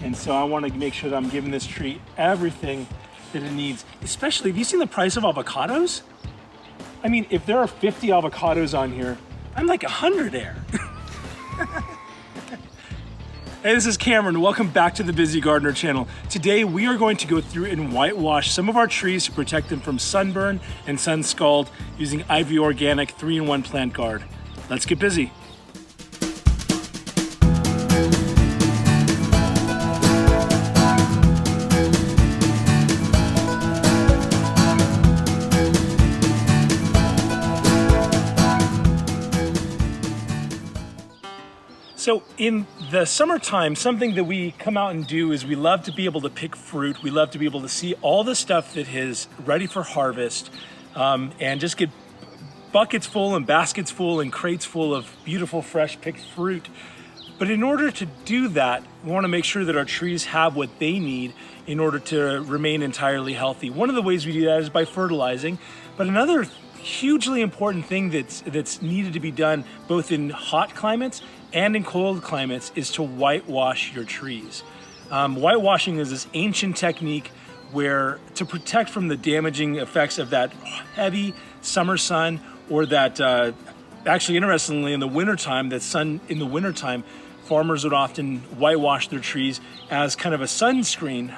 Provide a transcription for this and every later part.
And so I want to make sure that I'm giving this tree everything that it needs. Especially, have you seen the price of avocados? I mean, if there are 50 avocados on here, I'm like 100 there. Hey, this is Cameron. Welcome back to the Busy Gardener channel. Today we are going to go through and whitewash some of our trees to protect them from sunburn and sun scald using ivorganic 3-in-1 plant guard. Let's get busy. So in the summertime, something that we come out and do is we love to be able to pick fruit. We love to be able to see all the stuff that is ready for harvest and just get buckets full and baskets full and crates full of beautiful, fresh picked fruit. But in order to do that, we want to make sure that our trees have what they need in order to remain entirely healthy. One of the ways we do that is by fertilizing, but another hugely important thing that's needed to be done both in hot climates and in cold climates is to whitewash your trees. Whitewashing is this ancient technique where to protect from the damaging effects of that heavy summer sun, or that actually interestingly in the wintertime, farmers would often whitewash their trees as kind of a sunscreen,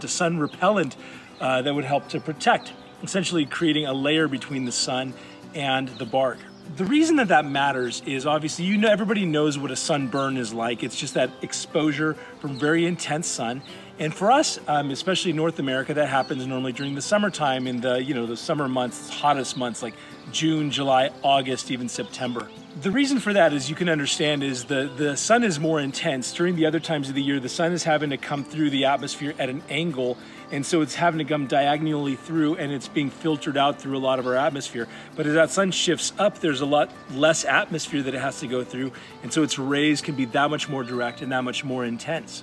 a sun repellent that would help to protect, essentially creating a layer between the sun and the bark. The reason that matters is obviously, everybody knows what a sunburn is like. It's just that exposure from very intense sun. And for us, especially in North America, that happens normally during the summertime in the summer months, hottest months like June, July, August, even September. The reason for that, as you can understand, is the sun is more intense. During the other times of the year, the sun is having to come through the atmosphere at an angle, and so it's having to come diagonally through, and it's being filtered out through a lot of our atmosphere. But as that sun shifts up, there's a lot less atmosphere that it has to go through, and so its rays can be that much more direct and that much more intense.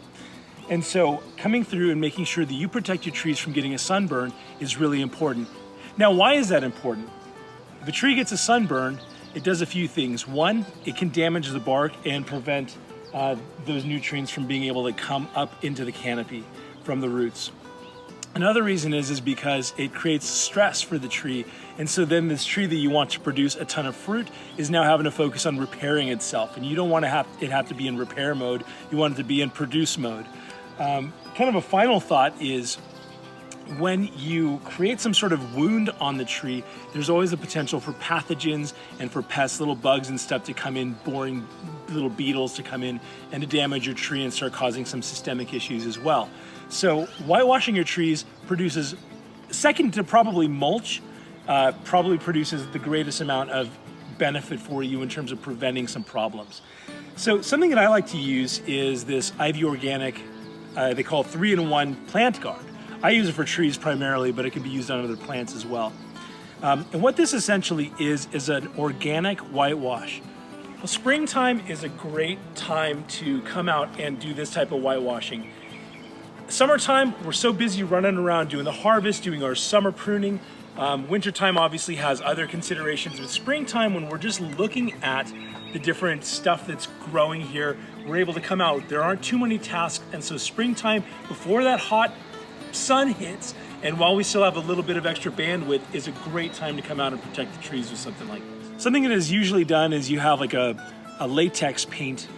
And so coming through and making sure that you protect your trees from getting a sunburn is really important. Now, why is that important? If a tree gets a sunburn, it does a few things. One, it can damage the bark and prevent those nutrients from being able to come up into the canopy from the roots. Another reason is because it creates stress for the tree. And so then this tree that you want to produce a ton of fruit is now having to focus on repairing itself. And you don't want to have to be in repair mode. You want it to be in produce mode. Kind of a final thought is, when you create some sort of wound on the tree, there's always the potential for pathogens and for pests, little bugs and stuff to come in, boring little beetles to come in and to damage your tree and start causing some systemic issues as well. So whitewashing your trees produces, second to probably mulch, probably produces the greatest amount of benefit for you in terms of preventing some problems. So something that I like to use is this ivorganic, they call it 3-in-1 plant guard. I use it for trees primarily, but it can be used on other plants as well. And what this essentially is an organic whitewash. Well, springtime is a great time to come out and do this type of whitewashing. Summertime, we're so busy running around doing the harvest, doing our summer pruning. Wintertime obviously has other considerations, but springtime, when we're just looking at the different stuff that's growing here, we're able to come out. There aren't too many tasks, and so springtime, before that hot sun hits, and while we still have a little bit of extra bandwidth, is a great time to come out and protect the trees with something like this. Something that is usually done is you have like a latex paint,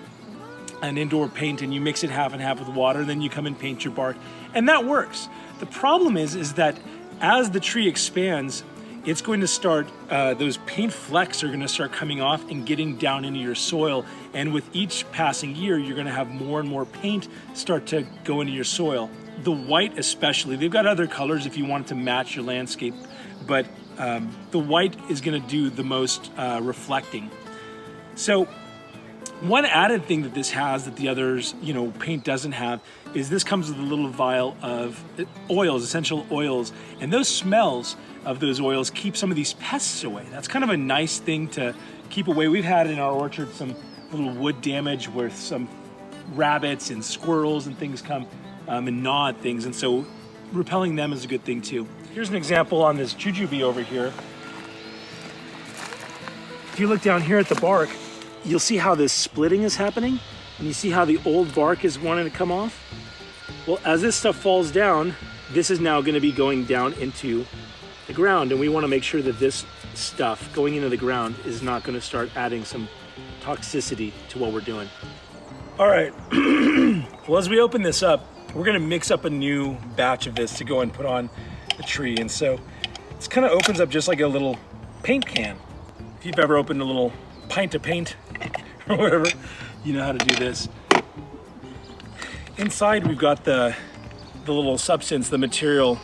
an indoor paint, and you mix it half and half with water, and then you come and paint your bark, and that works. The problem is that as the tree expands, it's going to start, those paint flecks are going to start coming off and getting down into your soil, and with each passing year, you're going to have more and more paint start to go into your soil. The white especially, they've got other colors if you want it to match your landscape, but the white is going to do the most reflecting. So one added thing that this has that the others, paint doesn't have, is this comes with a little vial of oils, essential oils, and those smells of those oils keep some of these pests away. That's kind of a nice thing to keep away. We've had in our orchard some little wood damage where some rabbits and squirrels and things come and gnaw at things, and so repelling them is a good thing too. Here's an example on this jujube over here. If you look down here at the bark, you'll see how this splitting is happening. And you see how the old bark is wanting to come off? Well, as this stuff falls down, this is now going to be going down into the ground, and we want to make sure that this stuff going into the ground is not going to start adding some toxicity to what we're doing. All right, well, as we open this up, we're going to mix up a new batch of this to go and put on the tree. And so this kind of opens up just like a little paint can. If you've ever opened a little pint of paint or whatever, you know how to do this. Inside, we've got the little substance, the material,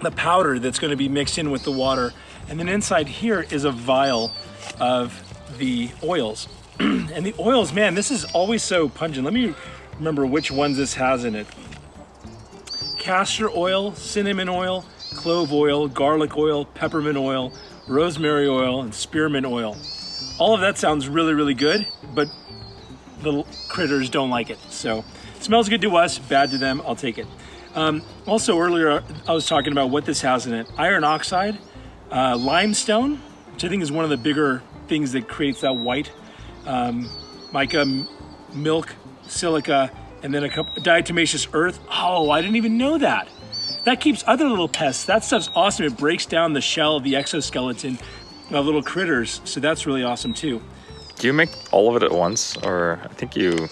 the powder that's going to be mixed in with the water. And then inside here is a vial of the oils. And the oils, man, this is always so pungent. Let me remember which ones this has in it. Castor oil, cinnamon oil, clove oil, garlic oil, peppermint oil, rosemary oil, and spearmint oil. All of that sounds really, really good, but the critters don't like it. So it smells good to us, bad to them, I'll take it. Also earlier, I was talking about what this has in it. Iron oxide, limestone, which I think is one of the bigger things that creates that white, mica, milk, silica, and then a couple diatomaceous earth. Oh, I didn't even know that. That keeps other little pests. That stuff's awesome. It breaks down the shell of the exoskeleton of little critters. So that's really awesome too. Do you make all of it at once, or I think you...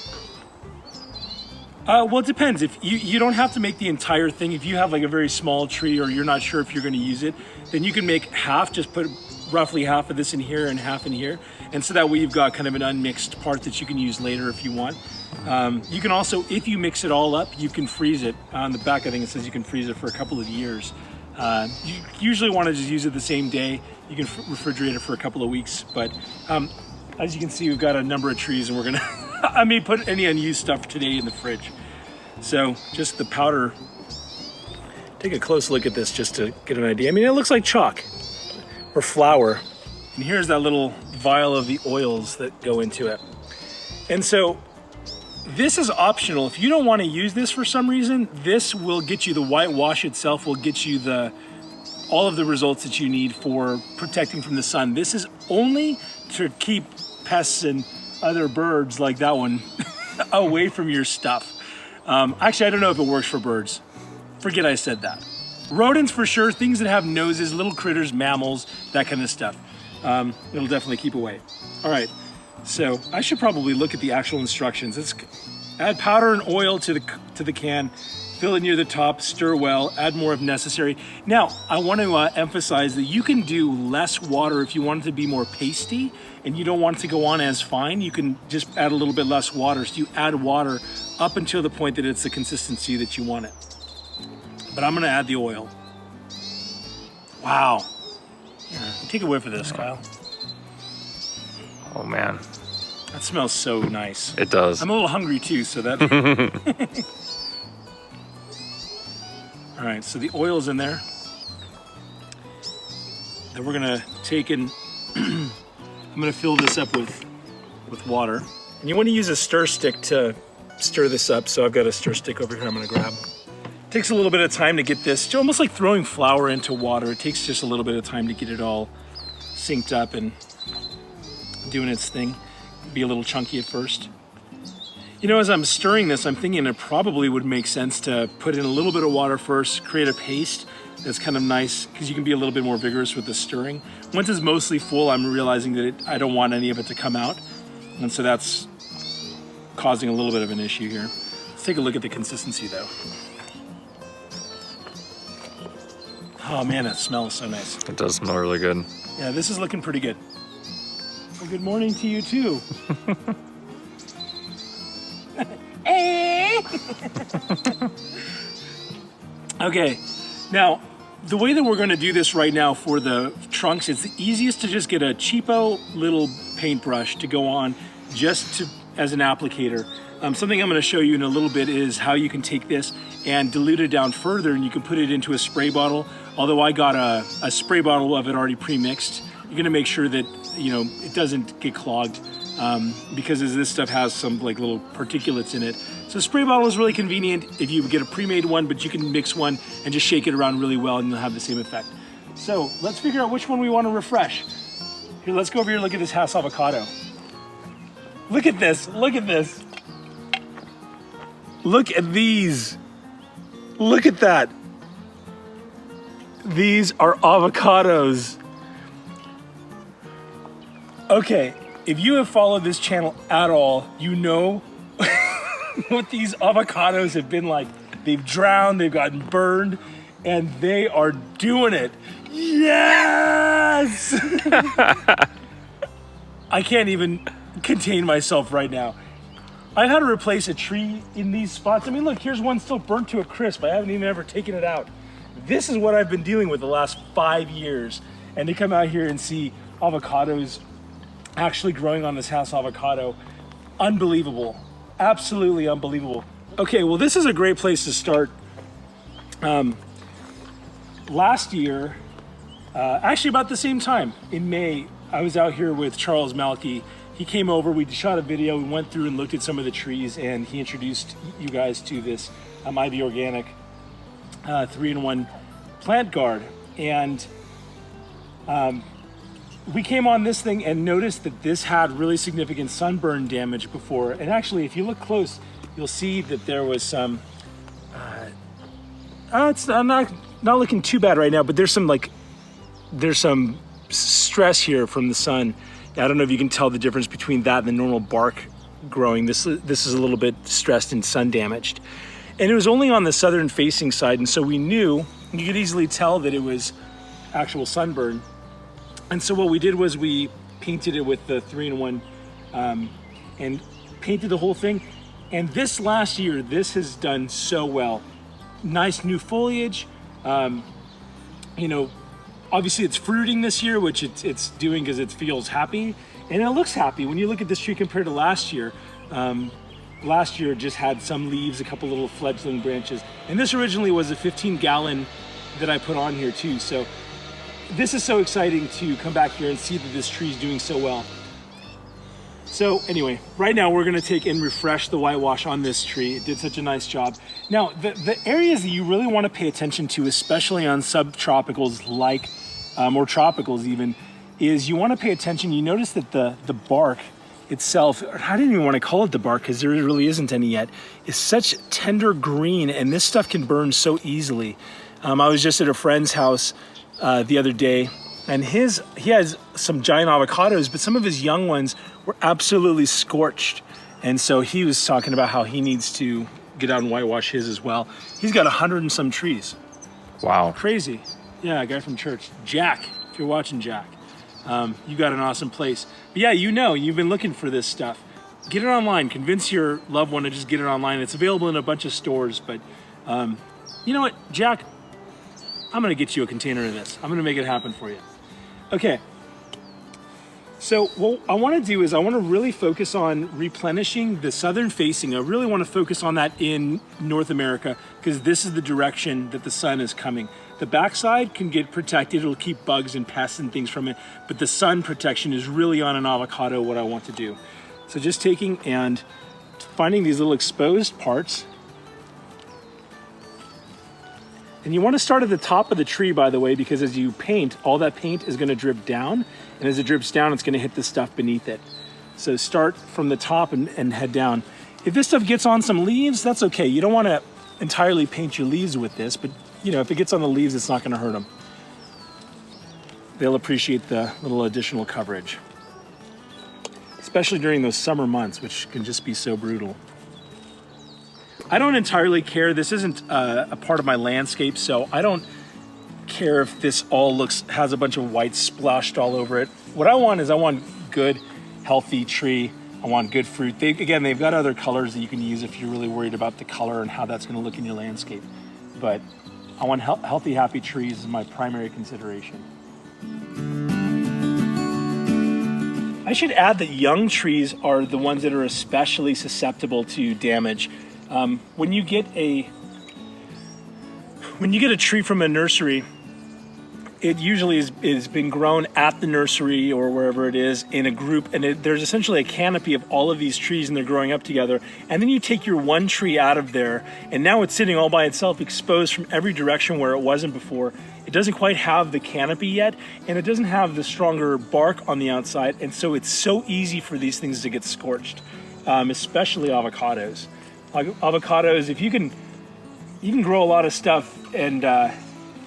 Well, it depends. If you don't have to make the entire thing. If you have like a very small tree or you're not sure if you're going to use it, then you can make half, just put roughly half of this in here and half in here. And so that way you've got kind of an unmixed part that you can use later if you want. You can also, if you mix it all up, you can freeze it. On the back, I think it says you can freeze it for a couple of years. You usually want to just use it the same day. You can refrigerate it for a couple of weeks. But as you can see, we've got a number of trees and we're gonna, I may put any unused stuff today in the fridge. So just the powder, take a close look at this just to get an idea. I mean, it looks like chalk or flour. And here's that little vial of the oils that go into it. And so this is optional. If you don't want to use this for some reason, this will get you, the whitewash itself will get you all of the results that you need for protecting from the sun. This is only to keep pests and other birds like that one away from your stuff. Actually, I don't know if it works for birds. Forget I said that. Rodents for sure, things that have noses, little critters, mammals, that kind of stuff. It'll definitely keep away. All right, so I should probably look at the actual instructions. Let's add powder and oil to the can, fill it near the top, stir well, add more if necessary. Now, I want to emphasize that you can do less water if you want it to be more pasty and you don't want it to go on as fine. You can just add a little bit less water. So you add water up until the point that it's the consistency that you want it. But I'm gonna add the oil. Wow. Yeah, take a whiff of this, Kyle. Oh man. That smells so nice. It does. I'm a little hungry too, so that... All right, so the oil's in there. Then we're gonna take and I'm gonna fill this up with water. And you wanna use a stir stick to stir this up. So I've got a stir stick over here I'm gonna grab. It takes a little bit of time to get this, it's almost like throwing flour into water. It takes just a little bit of time to get it all synced up and doing its thing. Be a little chunky at first. You know, as I'm stirring this, I'm thinking it probably would make sense to put in a little bit of water first, create a paste that's kind of nice, because you can be a little bit more vigorous with the stirring. Once it's mostly full, I'm realizing that I don't want any of it to come out. And so that's causing a little bit of an issue here. Let's take a look at the consistency though. Oh man, it smells so nice. It does smell really good. Yeah, this is looking pretty good. Well, good morning to you too. Okay, now the way that we're going to do this right now for the trunks, it's the easiest to just get a cheapo little paintbrush to go on just as an applicator. Something I'm going to show you in a little bit is how you can take this and dilute it down further, and you can put it into a spray bottle. Although I got a spray bottle of it already pre-mixed, you're going to make sure that it doesn't get clogged because this stuff has some like little particulates in it. So spray bottle is really convenient if you get a pre-made one, but you can mix one and just shake it around really well and you'll have the same effect. So let's figure out which one we want to refresh. Here, let's go over here and look at this Avocado. Look at this, look at this. Look at these. Look at that. These are avocados. Okay, if you have followed this channel at all, you know what these avocados have been like. They've drowned, they've gotten burned, and they are doing it. Yes! I can't even contain myself right now. I had to replace a tree in these spots. I mean, look, here's one still burnt to a crisp. I haven't even ever taken it out. This is what I've been dealing with the last 5 years. And to come out here and see avocados actually growing on this house avocado, unbelievable, absolutely unbelievable. Okay, well, this is a great place to start. Last year, actually about the same time, in May, I was out here with Charles Malki. He came over, we shot a video, we went through and looked at some of the trees, and he introduced you guys to this ivorganic 3-in-1 plant guard. And we came on this thing and noticed that this had really significant sunburn damage before. And actually, if you look close, you'll see that there was some, I'm not looking too bad right now, but there's some stress here from the sun. I don't know if you can tell the difference between that and the normal bark growing. This is a little bit stressed and sun damaged. And it was only on the southern facing side, and so we knew, you could easily tell that it was actual sunburn. And so what we did was we painted it with the 3-in-1 and painted the whole thing. And this last year, this has done so well. Nice new foliage. You know, obviously it's fruiting this year, which it's doing because it feels happy. And it looks happy. When you look at this tree compared to last year it just had some leaves, a couple little fledgling branches. And this originally was a 15-gallon that I put on here too. So this is so exciting to come back here and see that this tree is doing so well. So anyway, right now we're gonna take and refresh the whitewash on this tree. It did such a nice job. Now, the areas that you really wanna pay attention to, especially on subtropicals like, or tropicals even, is you wanna pay attention. You notice that the bark itself, I didn't even wanna call it the bark because there really isn't any yet, is such tender green, and this stuff can burn so easily. I was just at a friend's house the other day, and he has some giant avocados, but some of his young ones were absolutely scorched. And so he was talking about how he needs to get out and whitewash his as well. He's got 100 and some trees. Wow. Crazy. Yeah, a guy from church. Jack, if you're watching, Jack, you got an awesome place. But yeah, you know, you've been looking for this stuff. Get it online. Convince your loved one to just get it online. It's available in a bunch of stores, but you know what, Jack? I'm gonna get you a container of this. I'm gonna make it happen for you. Okay. So what I wanna do is I wanna really focus on replenishing the southern facing. I really wanna focus on that in North America because this is the direction that the sun is coming. The backside can get protected. It'll keep bugs and pests and things from it, but the sun protection is really on an avocado what I want to do. So just taking and finding these little exposed parts. And you want to start at the top of the tree, by the way, because as you paint, all that paint is going to drip down. And as it drips down, it's going to hit the stuff beneath it. So start from the top and head down. If this stuff gets on some leaves, that's okay. You don't want to entirely paint your leaves with this, but you know, if it gets on the leaves, it's not going to hurt them. They'll appreciate the little additional coverage, especially during those summer months, which can just be so brutal. I don't entirely care. This isn't a part of my landscape, so I don't care if this all has a bunch of white splashed all over it. What I want is I want good, healthy tree. I want good fruit. They've got other colors that you can use if you're really worried about the color and how that's going to look in your landscape. But I want healthy, happy trees is my primary consideration. I should add that young trees are the ones that are especially susceptible to damage. When you get a tree from a nursery, it usually is been grown at the nursery or wherever it is in a group, and there's essentially a canopy of all of these trees and they're growing up together. And then you take your one tree out of there and now it's sitting all by itself, exposed from every direction where it wasn't before. It doesn't quite have the canopy yet, and it doesn't have the stronger bark on the outside, and so it's so easy for these things to get scorched, especially avocados. Avocados, if you can grow a lot of stuff and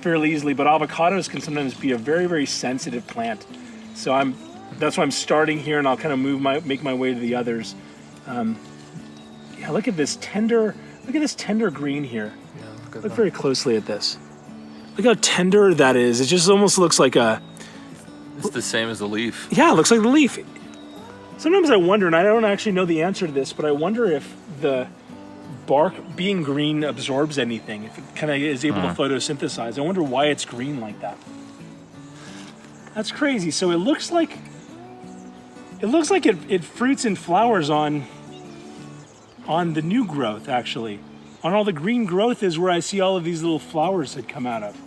fairly easily, but avocados can sometimes be a very, very sensitive plant. So that's why I'm starting here, and I'll kind of make my way to the others. Yeah, look at this tender green here. Yeah, look very closely at this. Look how tender that is. It just almost looks like it's the same as the leaf. Yeah, it looks like the leaf. Sometimes I wonder, and I don't actually know the answer to this, but I wonder if the bark being green absorbs anything, if it kind of is able to photosynthesize. I wonder why it's green like that. That's crazy. So it looks like it fruits and flowers on the new growth, actually. On all the green growth is where I see all of these little flowers that come out of.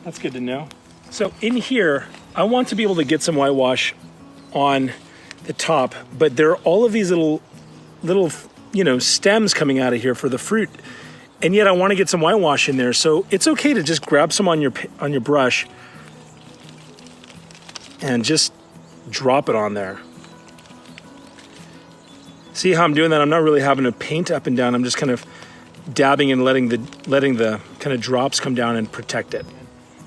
That's good to know. So in here, I want to be able to get some whitewash on the top, but there are all of these little stems coming out of here for the fruit, and yet I want to get some whitewash in there. So it's okay to just grab some on your brush and just drop it on there. See how I'm doing that? I'm not really having to paint up and down. I'm just kind of dabbing and letting the kind of drops come down and protect it.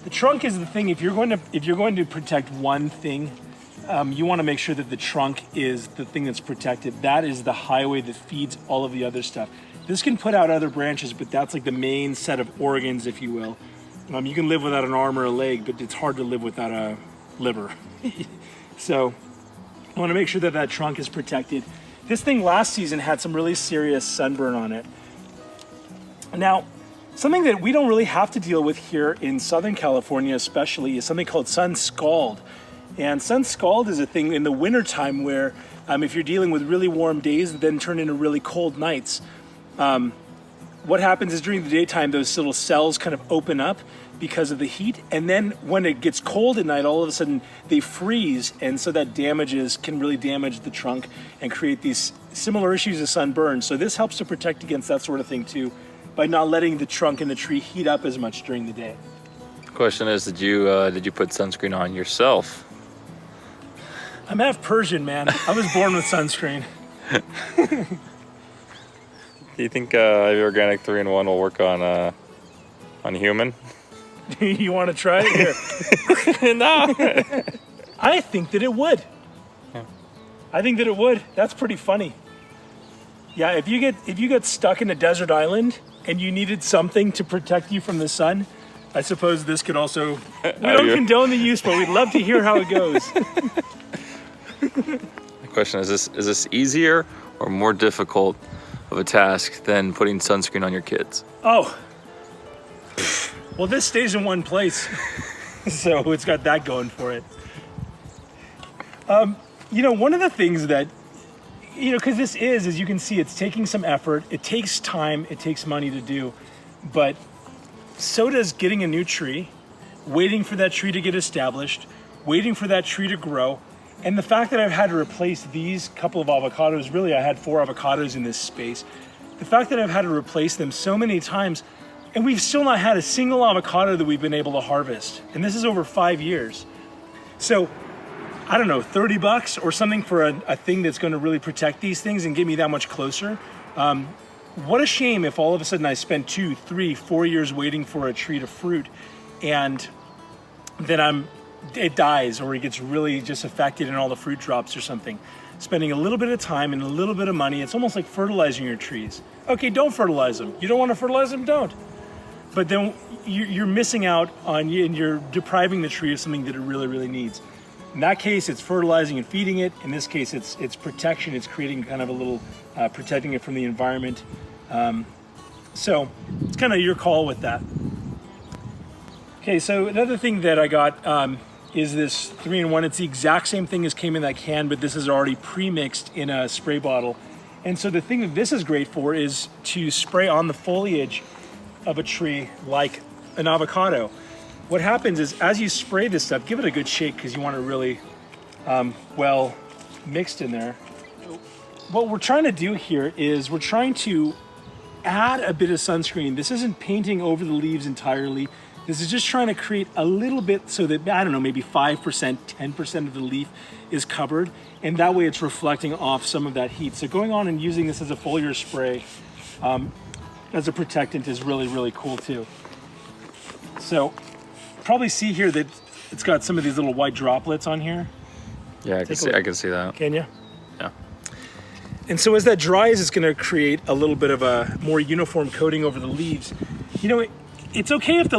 The trunk is the thing. If you're going to protect one thing, you want to make sure that the trunk is the thing that's protected. That is the highway that feeds all of the other stuff. This can put out other branches, but that's like the main set of organs, if you will. You can live without an arm or a leg, but it's hard to live without a liver. So I want to make sure that that trunk is protected. This thing last season had some really serious sunburn on it. Now, something that we don't really have to deal with here in Southern California especially is something called sun scald. And sun scald is a thing in the wintertime where if you're dealing with really warm days that then turn into really cold nights, what happens is during the daytime those little cells kind of open up because of the heat, and then when it gets cold at night, all of a sudden they freeze, and so that can really damage the trunk and create these similar issues of sunburn. So this helps to protect against that sort of thing too, by not letting the trunk and the tree heat up as much during the day. Question is, did you put sunscreen on yourself? I'm half Persian, man. I was born with sunscreen. Do you think ivorganic 3-in-1 will work on human? You want to try it here? No. I think that it would. Yeah. I think that it would. That's pretty funny. Yeah, if you get stuck in a desert island and you needed something to protect you from the sun, I suppose this could also. We don't condone the use, but we'd love to hear how it goes. The question is this easier or more difficult of a task than putting sunscreen on your kids? Oh. Well, this stays in one place, so it's got that going for it. One of the things that, because this is, you can see, it's taking some effort. It takes time. It takes money to do. But so does getting a new tree, waiting for that tree to get established, waiting for that tree to grow. And the fact that I've had to replace these couple of avocados, really I had 4 avocados in this space. The fact that I've had to replace them so many times, and we've still not had a single avocado that we've been able to harvest. And this is over 5 years. So, I don't know, $30 or something for a thing that's going to really protect these things and get me that much closer. What a shame if all of a sudden I spend 2, 3, 4 years waiting for a tree to fruit, and then it dies or it gets really just affected and all the fruit drops or something. Spending a little bit of time and a little bit of money, it's almost like fertilizing your trees. Okay, don't fertilize them. You don't want to fertilize them, don't. But then you're missing out on, and you're depriving the tree of something that it really, really needs. In that case, it's fertilizing and feeding it. In this case, it's protection. It's creating kind of a little, protecting it from the environment. So it's kind of your call with that. Okay, so another thing that I got is this 3-in-1. It's the exact same thing as came in that can, but this is already pre-mixed in a spray bottle. And so the thing that this is great for is to spray on the foliage of a tree like an avocado. What happens is as you spray this stuff, give it a good shake because you want it really well mixed in there. What we're trying to do here is we're trying to add a bit of sunscreen. This isn't painting over the leaves entirely. This is just trying to create a little bit so that, I don't know, maybe 5%, 10% of the leaf is covered, and that way it's reflecting off some of that heat. So going on and using this as a foliar spray as a protectant is really, really cool too. So probably see here that it's got some of these little white droplets on here. Yeah, I can see that. Can you? Yeah. And so as that dries, it's going to create a little bit of a more uniform coating over the leaves. You know, it's okay if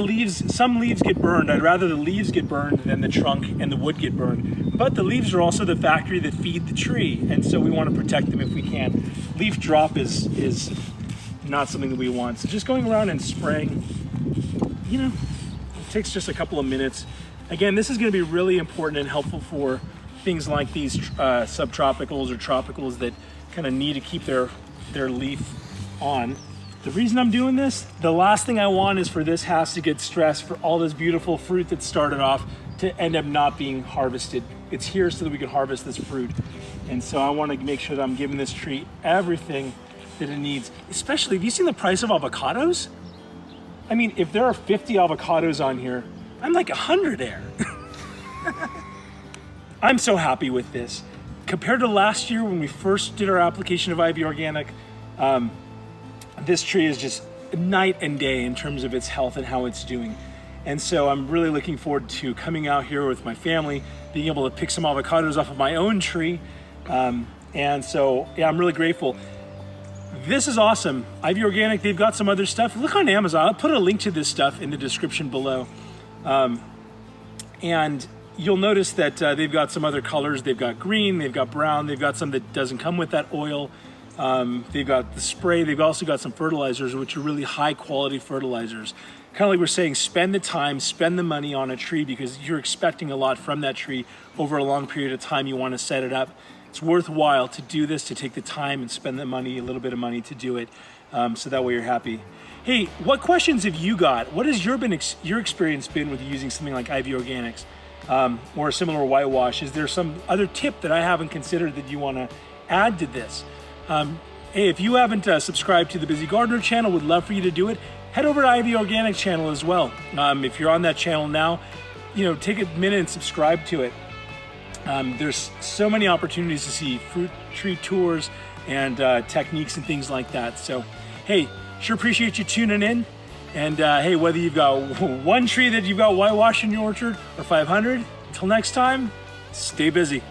some leaves get burned. I'd rather the leaves get burned than the trunk and the wood get burned. But the leaves are also the factory that feed the tree, and so we want to protect them if we can. Leaf drop is not something that we want. So just going around and spraying, you know, it takes just a couple of minutes. Again, this is going to be really important and helpful for things like these subtropicals or tropicals that kind of need to keep their leaf on. The reason I'm doing this, the last thing I want is for this house to get stressed for all this beautiful fruit that started off to end up not being harvested. It's here so that we can harvest this fruit. And so I want to make sure that I'm giving this tree everything that it needs. Especially, have you seen the price of avocados? I mean, if there are 50 avocados on here, I'm like 100 there. I'm so happy with this. Compared to last year when we first did our application of IV Organic, this tree is just night and day in terms of its health and how it's doing. And so I'm really looking forward to coming out here with my family, being able to pick some avocados off of my own tree. And so, yeah, I'm really grateful. This is awesome. IV Organic, they've got some other stuff. Look on Amazon. I'll put a link to this stuff in the description below. And you'll notice that they've got some other colors. They've got green, they've got brown, they've got some that doesn't come with that oil. They've got the spray. They've also got some fertilizers, which are really high quality fertilizers. Kind of like we're saying, spend the time, spend the money on a tree because you're expecting a lot from that tree over a long period of time. You want to set it up. It's worthwhile to do this, to take the time and spend the money, a little bit of money to do it. So that way you're happy. Hey, what questions have you got? What has your experience been with using something like IV Organics or a similar whitewash? Is there some other tip that I haven't considered that you want to add to this? Hey, if you haven't subscribed to the Busy Gardener channel, would love for you to do it. Head over to IV Organic channel as well. If you're on that channel now, you know, take a minute and subscribe to it. There's so many opportunities to see fruit tree tours and techniques and things like that. So, hey, sure appreciate you tuning in. And hey, whether you've got one tree that you've got whitewash in your orchard or 500, until next time, stay busy.